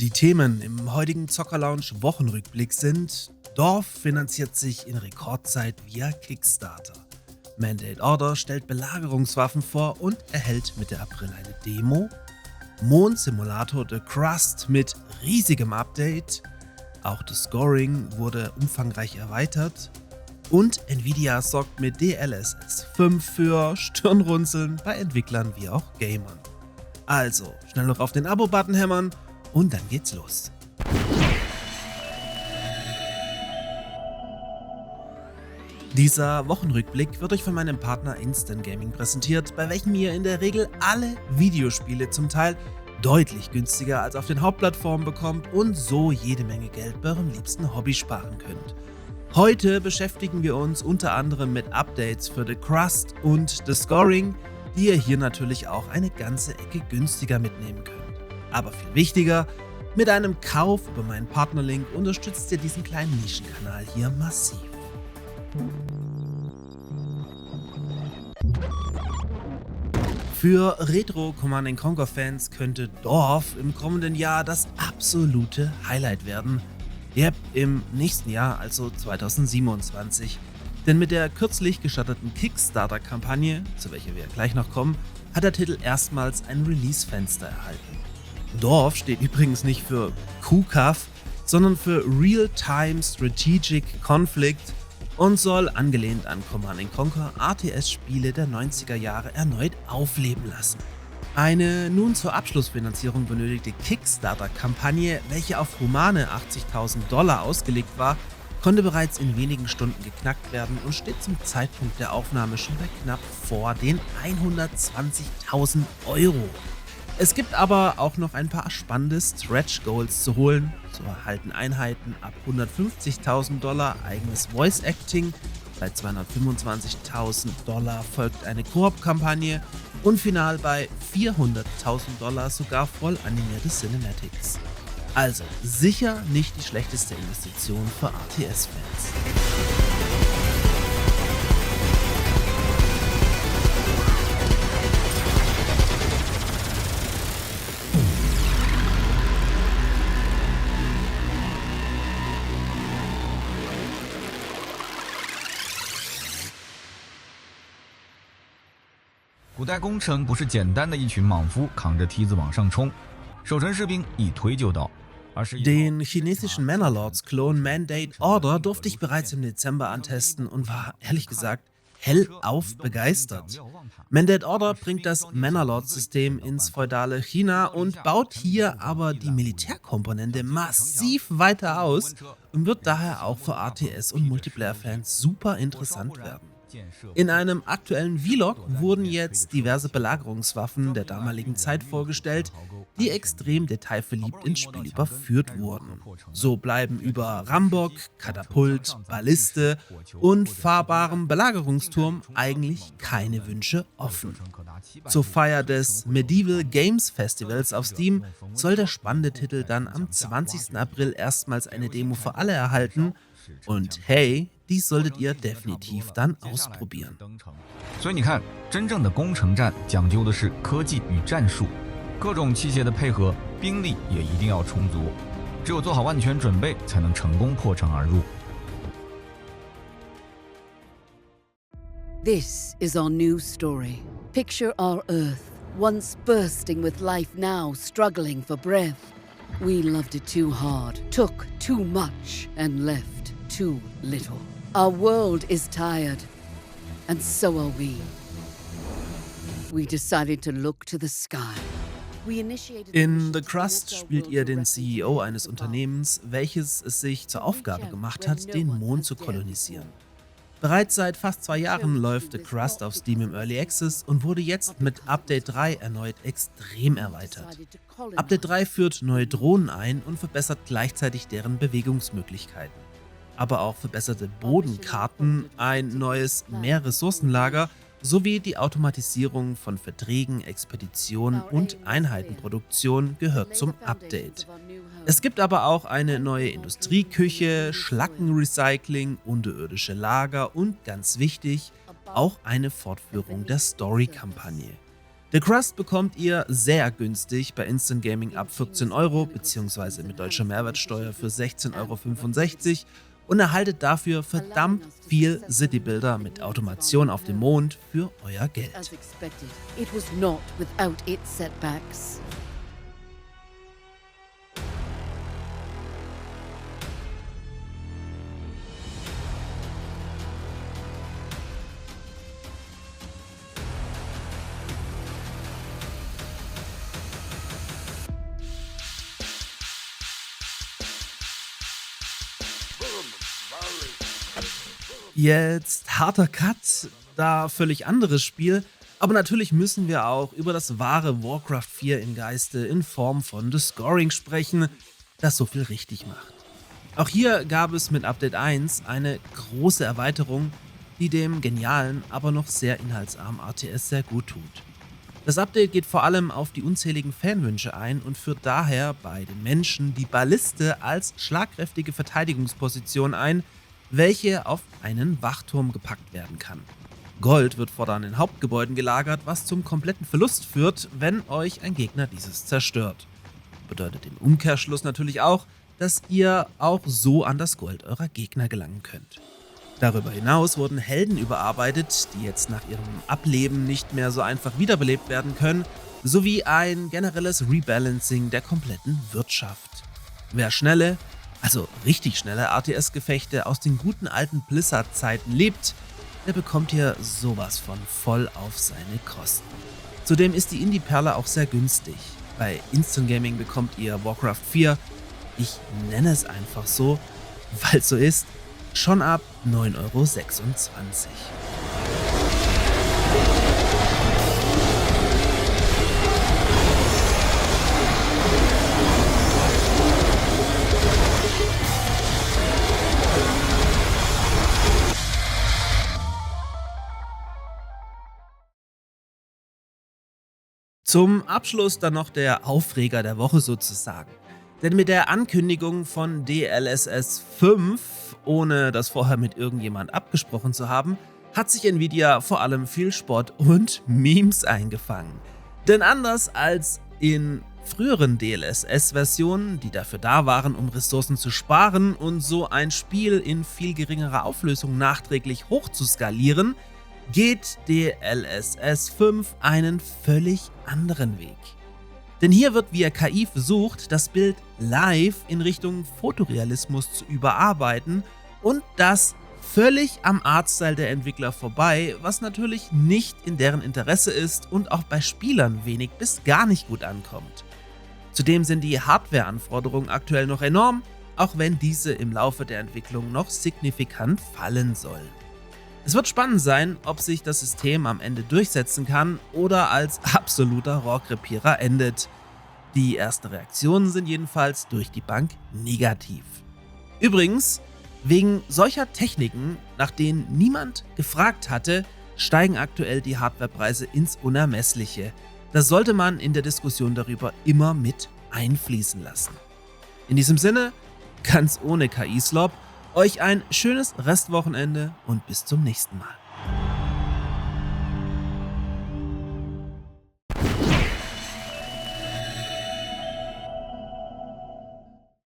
Die Themen im heutigen Zocker-Lounge Wochenrückblick sind: Dorf finanziert sich in Rekordzeit via Kickstarter. Mandate Order stellt Belagerungswaffen vor und erhält Mitte April eine Demo. Mondsimulator The Crust mit riesigem Update. Auch das Scoring wurde umfangreich erweitert. Und Nvidia sorgt mit DLSS 5 für Stirnrunzeln bei Entwicklern wie auch Gamern. Also, schnell noch auf den Abo-Button hämmern und dann geht's los. Dieser Wochenrückblick wird euch von meinem Partner Instant Gaming präsentiert, bei welchem ihr in der Regel alle Videospiele zum Teil deutlich günstiger als auf den Hauptplattformen bekommt und so jede Menge Geld bei eurem liebsten Hobby sparen könnt. Heute beschäftigen wir uns unter anderem mit Updates für The Crust und The Scoring, die ihr hier natürlich auch eine ganze Ecke günstiger mitnehmen könnt. Aber viel wichtiger, mit einem Kauf über meinen Partnerlink unterstützt ihr diesen kleinen Nischenkanal hier massiv. Für Retro Command & Conquer Fans könnte Dorf im kommenden Jahr das absolute Highlight werden. Yep, im nächsten Jahr, also 2027. Denn mit der kürzlich gestarteten Kickstarter-Kampagne, zu welcher wir gleich noch kommen, hat der Titel erstmals ein Release-Fenster erhalten. Dorf steht übrigens nicht für KUKAF, sondern für Real-Time Strategic Conflict und soll angelehnt an Command & Conquer RTS-Spiele der 90er Jahre erneut aufleben lassen. Eine nun zur Abschlussfinanzierung benötigte Kickstarter-Kampagne, welche auf humane $80.000 ausgelegt war, konnte bereits in wenigen Stunden geknackt werden und steht zum Zeitpunkt der Aufnahme schon bei knapp vor den 120.000 Euro. Es gibt aber auch noch ein paar spannende Stretch Goals zu holen. So erhalten Einheiten ab $150.000 eigenes Voice Acting, bei $225.000 folgt eine Koop-Kampagne und final bei $400.000 sogar voll animierte Cinematics. Also sicher nicht die schlechteste Investition für RTS-Fans.古代攻城不是简单的一群莽夫扛着梯子往上冲，守城士兵一推就到，而是 Den chinesischen Manor-Lords-Klon Mandate Order durfte ich bereits im Dezember antesten und war, ehrlich gesagt, hellauf begeistert. Mandate Order bringt das Manor-Lords-System ins feudale China und baut hier aber die Militärkomponente massiv weiter aus und wird daher auch für RTS- und Multiplayer-Fans super interessant werden. In einem aktuellen Vlog wurden jetzt diverse Belagerungswaffen der damaligen Zeit vorgestellt, die extrem detailverliebt ins Spiel überführt wurden. So bleiben über Rambock, Katapult, Balliste und fahrbarem Belagerungsturm eigentlich keine Wünsche offen. Zur Feier des Medieval Games Festivals auf Steam soll der spannende Titel dann am 20. April erstmals eine Demo für alle erhalten. Und hey, dies solltet ihr definitiv dann ausprobieren. 所以你看，真正的攻城战讲究的是科技与战术，各种器械的配合，兵力也一定要充足。只有做好万全准备，才能成功破城而入。This is our new story. Picture our Earth, once bursting with life, now struggling for breath. We loved it too hard, took too much, and left too little. Our world is tired, and so are we. We decided to look to the sky. In The Crust spielt ihr den CEO eines Unternehmens, welches es sich zur Aufgabe gemacht hat, den Mond zu kolonisieren. Bereits seit fast 2 Jahren läuft The Crust auf Steam im Early Access und wurde jetzt mit Update 3 erneut extrem erweitert. Update 3 führt neue Drohnen ein und verbessert gleichzeitig deren Bewegungsmöglichkeiten. Aber auch verbesserte Bodenkarten, ein neues Meerressourcenlager sowie die Automatisierung von Verträgen, Expeditionen und Einheitenproduktion gehört zum Update. Es gibt aber auch eine neue Industrieküche, Schlackenrecycling, unterirdische Lager und ganz wichtig, auch eine Fortführung der Story-Kampagne. The Crust bekommt ihr sehr günstig bei Instant Gaming ab 14 Euro bzw. mit deutscher Mehrwertsteuer für 16,65 Euro und erhaltet dafür verdammt viel Citybuilder mit Automation auf dem Mond für euer Geld. As expected, it was not without its setbacks. Jetzt harter Cut, da völlig anderes Spiel, aber natürlich müssen wir auch über das wahre Warcraft 4 im Geiste in Form von The Scoring sprechen, das so viel richtig macht. Auch hier gab es mit Update 1 eine große Erweiterung, die dem genialen, aber noch sehr inhaltsarmen RTS sehr gut tut. Das Update geht vor allem auf die unzähligen Fanwünsche ein und führt daher bei den Menschen die Balliste als schlagkräftige Verteidigungsposition ein, welche auf einen Wachturm gepackt werden kann. Gold wird fortan in Hauptgebäuden gelagert, was zum kompletten Verlust führt, wenn euch ein Gegner dieses zerstört. Bedeutet im Umkehrschluss natürlich auch, dass ihr auch so an das Gold eurer Gegner gelangen könnt. Darüber hinaus wurden Helden überarbeitet, die jetzt nach ihrem Ableben nicht mehr so einfach wiederbelebt werden können, sowie ein generelles Rebalancing der kompletten Wirtschaft. Wer schnelle, also richtig schnelle RTS-Gefechte aus den guten alten Blizzard-Zeiten liebt, der bekommt hier sowas von voll auf seine Kosten. Zudem ist die Indie-Perle auch sehr günstig. Bei Instant Gaming bekommt ihr Warcraft 4, ich nenne es einfach so, weil es so ist, schon ab 9,26 Euro. Zum Abschluss dann noch der Aufreger der Woche sozusagen. Denn mit der Ankündigung von DLSS 5, ohne das vorher mit irgendjemand abgesprochen zu haben, hat sich Nvidia vor allem viel Spott und Memes eingefangen. Denn anders als in früheren DLSS-Versionen, die dafür da waren, um Ressourcen zu sparen und so ein Spiel in viel geringerer Auflösung nachträglich hochzuskalieren, geht DLSS 5 einen völlig anderen Weg. Denn hier wird via KI versucht, das Bild live in Richtung Fotorealismus zu überarbeiten und das völlig am Artstyle der Entwickler vorbei, was natürlich nicht in deren Interesse ist und auch bei Spielern wenig bis gar nicht gut ankommt. Zudem sind die Hardware-Anforderungen aktuell noch enorm, auch wenn diese im Laufe der Entwicklung noch signifikant fallen sollen. Es wird spannend sein, ob sich das System am Ende durchsetzen kann oder als absoluter Rohrkrepierer endet. Die ersten Reaktionen sind jedenfalls durch die Bank negativ. Übrigens, wegen solcher Techniken, nach denen niemand gefragt hatte, steigen aktuell die Hardwarepreise ins Unermessliche. Das sollte man in der Diskussion darüber immer mit einfließen lassen. In diesem Sinne, ganz ohne KI-Slop, euch ein schönes Restwochenende und bis zum nächsten Mal.